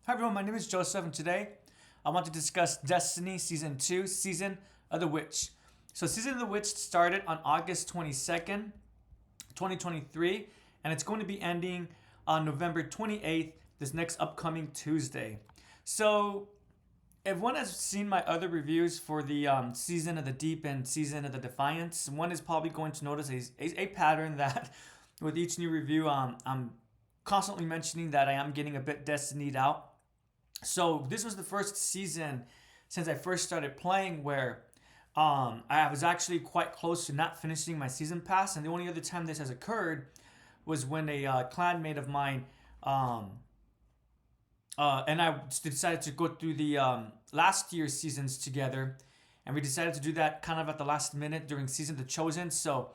Hi everyone, my name is Joseph, and today I want to discuss Destiny Season 2, Season of the Witch. So Season of the Witch started on August 22nd, 2023, and it's going to be ending on November 28th, this next upcoming Tuesday. So everyone has seen my other reviews for the Season of the Deep and Season of the Defiance. One is probably going to notice a pattern that with each new review, I'm constantly mentioning that I am getting a bit Destinied out. So this was the first season since I first started playing where I was actually quite close to not finishing my season pass, and the only other time this has occurred was when a clanmate of mine and I decided to go through the last year's seasons together, and we decided to do that kind of at the last minute during Season of the Chosen. So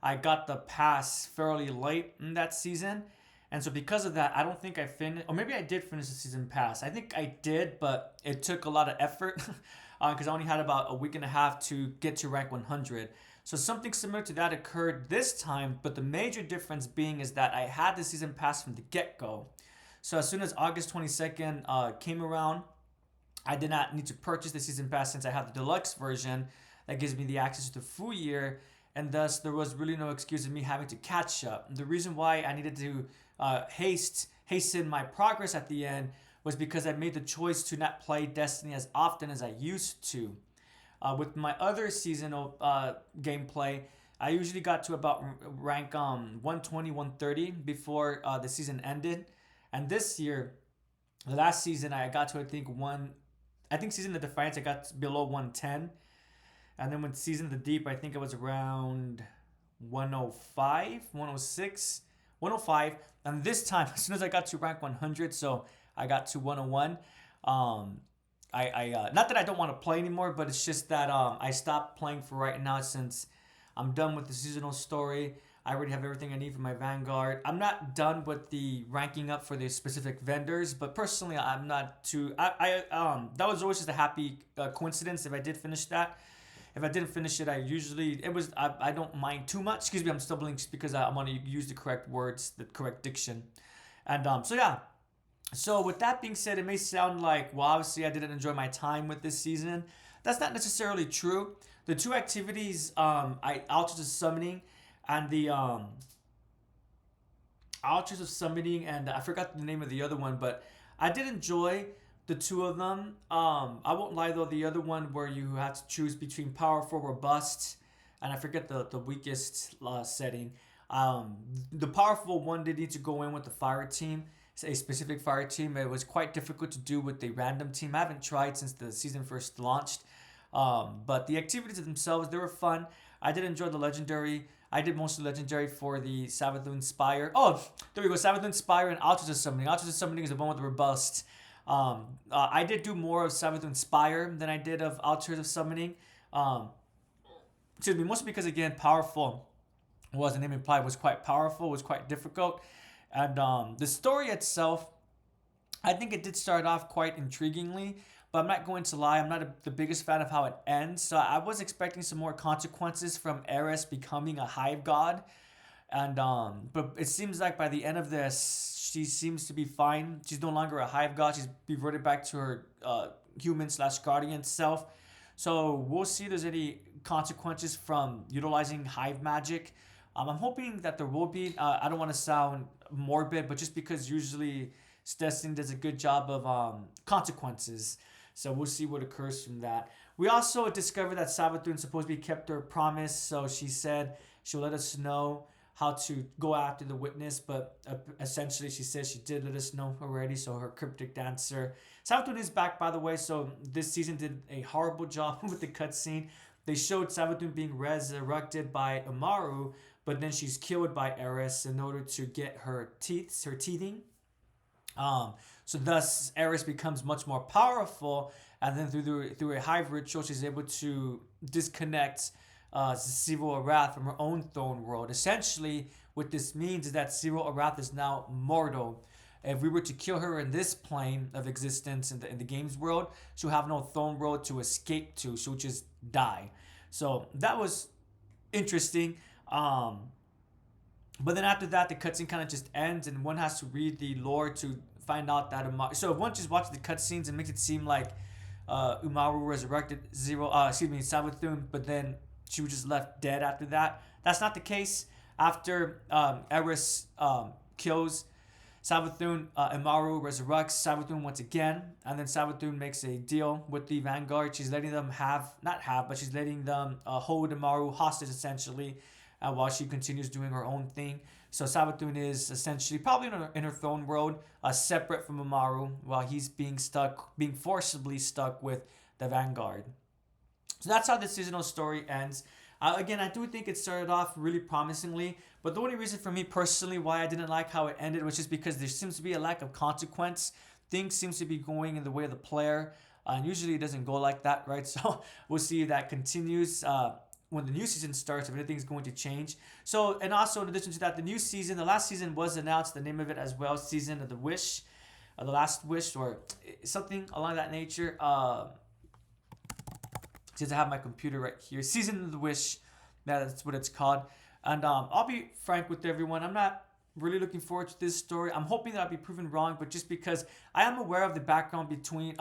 I got the pass fairly late in that season. And so because of that, I don't think I finished, or maybe I did finish the season pass. I think I did, but it took a lot of effort because I only had about a week and a half to get to rank 100. So something similar to that occurred this time, but the major difference being is that I had the season pass from the get-go. So as soon as August 22nd came around, I did not need to purchase the season pass since I have the deluxe version that gives me the access to the full year, and thus there was really no excuse of me having to catch up. The reason why I needed to hasten my progress at the end was because I made the choice to not play Destiny as often as I used to. With my other seasonal gameplay, I usually got to about rank 120, 130 before the season ended. And this year, the last season, I got to I think Season of the Defiance, I got below 110. And then with Season of the Deep, I think it was around 105, 106, 105. And this time, as soon as I got to rank 100, so I got to 101. Not that I don't want to play anymore, but it's just that I stopped playing for right now since I'm done with the seasonal story. I already have everything I need for my Vanguard. I'm not done with the ranking up for the specific vendors, but personally, I'm not too. That was always just a happy coincidence if I did finish that. If I didn't finish it, I don't mind too much. Excuse me, I'm stumbling just because I want to use the correct words, the correct diction. And so yeah. So with that being said, it may sound like, well, obviously I didn't enjoy my time with this season. That's not necessarily true. The two activities, Altars of Summoning and the Altars of Summoning, and I forgot the name of the other one, but I did enjoy the two of them. I won't lie though, the other one where you have to choose between powerful, robust, and I forget the weakest setting. The powerful one did need to go in with the fire team, a specific fire team. It was quite difficult to do with the random team. I haven't tried since the season first launched. But the activities themselves, they were fun. I did enjoy the legendary. I did mostly legendary for the Savathun Spire. Oh, there we go. Savathun Spire and Altars of Summoning. Altars of Summoning is the one with the robust. I did do more of Savathun Spire than I did of Altars of Summoning. Excuse me, mostly because, again, powerful, well, as the name implied, was quite powerful, was quite difficult. And the story itself, I think it did start off quite intriguingly, but I'm not going to lie, I'm not the biggest fan of how it ends. So I was expecting some more consequences from Eris becoming a hive god. And but it seems like by the end of this, she seems to be fine. She's no longer a hive god. She's reverted back to her human/guardian self. So we'll see if there's any consequences from utilizing hive magic. I'm hoping that there will be. I don't want to sound morbid, but just because usually Destiny does a good job of consequences. So we'll see what occurs from that. We also discovered that Savathun supposedly kept her promise. So she said she'll let us know how to go after the witness, but essentially she says she did let us know already. So her cryptic dancer. Savathun is back, by the way. So this season did a horrible job with the cutscene. They showed Savathun being resurrected by Amaru, but then she's killed by Eris in order to get her teething. So thus Eris becomes much more powerful, and then through a hive ritual, she's able to disconnect Zero Arath from her own throne world. Essentially, what this means is that Zero Arath is now mortal. If we were to kill her in this plane of existence in the game's world, she'll have no throne world to escape to. She'll just die. So that was interesting. But then after that, the cutscene kind of just ends, and one has to read the lore to find out that so if one just watches the cutscenes and makes it seem like Umaru resurrected Savathun, but then she was just left dead after that. That's not the case. After Eris kills Savathun, Umaru resurrects Savathun once again, and then Savathun makes a deal with the Vanguard. She's letting them she's letting them hold Umaru hostage essentially, while she continues doing her own thing. So Savathun is essentially probably in her throne world, separate from Umaru, while he's being forcibly stuck with the Vanguard. So that's how the seasonal story ends. Again, I do think it started off really promisingly, but the only reason for me personally why I didn't like how it ended was just because there seems to be a lack of consequence. Things seems to be going in the way of the player, and usually it doesn't go like that, right? So we'll see if that continues when the new season starts, if anything's going to change. So, and also in addition to that, the new season, the last season was announced, the name of it as well, Season of the Wish, the Last Wish, or something along that nature. Since I have my computer right here, Season of the Wish, that's what it's called. And I'll be frank with everyone, I'm not really looking forward to this story. I'm hoping that I'll be proven wrong, but just because I am aware of the background between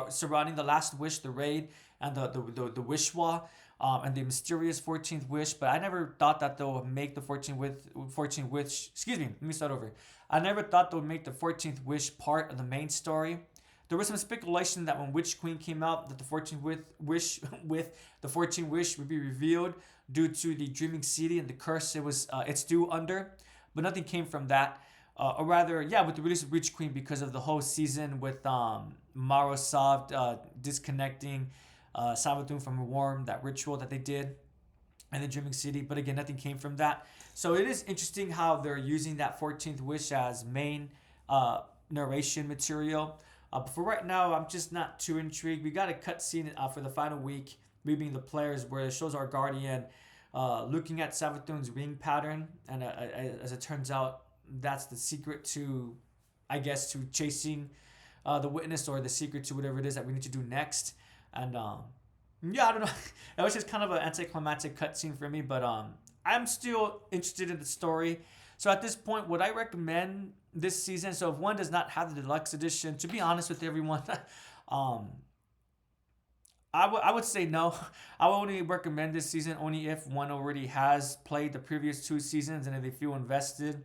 surrounding the Last Wish, the raid, and the Wishwa, and the mysterious 14th wish, but I never thought that they'll make the 14th wish. Excuse me, let me start over. I never thought they would make the 14th wish part of the main story. There was some speculation that when Witch Queen came out, that the 14th wish with the 14th wish would be revealed due to the Dreaming City and the curse it's due under, but nothing came from that. Or rather, yeah, with the release of Witch Queen, because of the whole season with Marosov disconnecting Savathun from a worm, that ritual that they did in the Dreaming City, but again, nothing came from that. So it is interesting how they're using that 14th wish as main narration material. But for right now, I'm just not too intrigued. We got a cutscene for the final week, we being the players, where it shows our guardian looking at Savathun's ring pattern, and as it turns out, that's the secret to, I guess, to chasing the witness, or the secret to whatever it is that we need to do next. And yeah, I don't know. It was just kind of an anticlimactic cutscene for me, but I'm still interested in the story. So at this point, would I recommend this season? So if one does not have the deluxe edition, to be honest with everyone, I would say no. I would only recommend this season only if one already has played the previous two seasons and if they feel invested,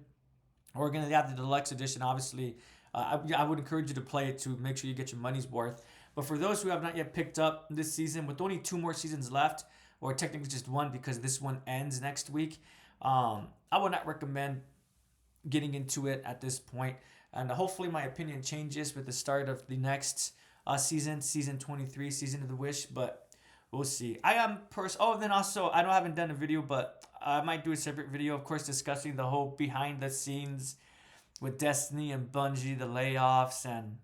or again, they have the deluxe edition. Obviously, I would encourage you to play it to make sure you get your money's worth. But for those who have not yet picked up this season, with only 2 more seasons left, or technically just 1 because this one ends next week, I would not recommend getting into it at this point. And hopefully my opinion changes with the start of the next season 23, Season of the Wish, but we'll see. Then also, I haven't done a video, but I might do a separate video, of course, discussing the whole behind the scenes with Destiny and Bungie, the layoffs, and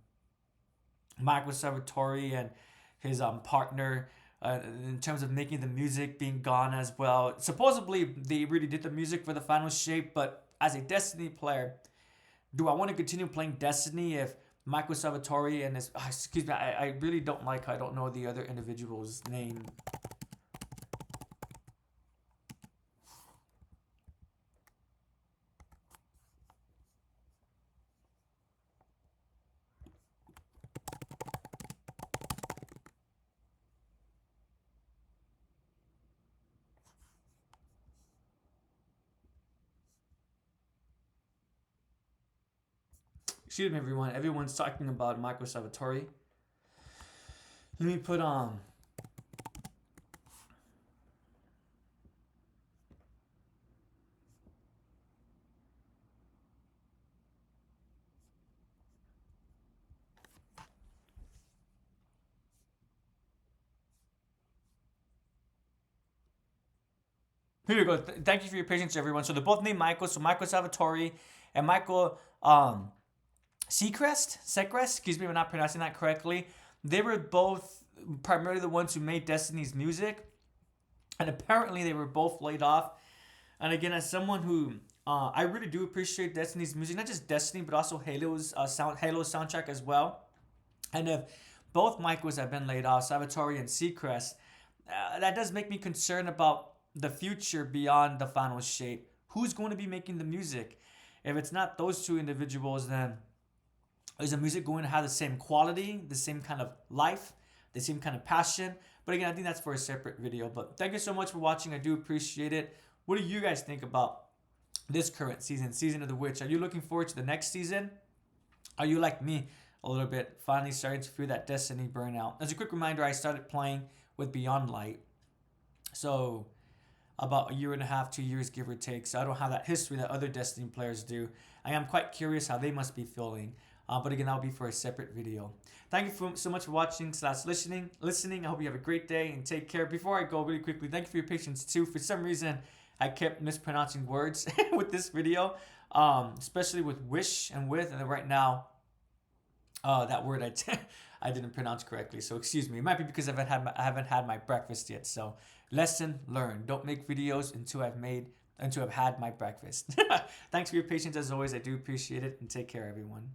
Michael Salvatore and his partner, in terms of making the music being gone as well. Supposedly, they really did the music for the final shape, but as a Destiny player, do I want to continue playing Destiny if Michael Salvatore and his... excuse me, I really don't like... I don't know the other individual's name. Excuse me, everyone. Everyone's talking about Michael Salvatore. Let me put on... Here we go. Thank you for your patience, everyone. So they're both named Michael. So Michael Salvatore and Michael Seacrest? Excuse me, if I'm not pronouncing that correctly. They were both primarily the ones who made Destiny's music. And apparently they were both laid off. And again, as someone who... I really do appreciate Destiny's music. Not just Destiny, but also Halo's soundtrack as well. And if both Michaels have been laid off, Salvatore and Seacrest, that does make me concerned about the future beyond the final shape. Who's going to be making the music? If it's not those two individuals, then Is the music going to have the same quality, the same kind of life, the same kind of passion? But again, I think that's for a separate video. But thank you so much for watching. I do appreciate it. What do you guys think about this current season, Season of the Witch? Are you looking forward to the next season? Are you like me a little bit, finally starting to feel that Destiny burnout? As a quick reminder, I started playing with Beyond Light. So about a year and a half, 2 years, give or take. So I don't have that history that other Destiny players do. I am quite curious how they must be feeling. But again, that'll be for a separate video. Thank you so much for watching / listening. I hope you have a great day and take care. Before I go really quickly, thank you for your patience too. For some reason, I kept mispronouncing words with this video, especially with wish and with. And then right now, that word I didn't pronounce correctly. So excuse me. It might be because I haven't had my breakfast yet. So lesson learned. Don't make videos until I've had my breakfast. Thanks for your patience as always. I do appreciate it, and take care, everyone.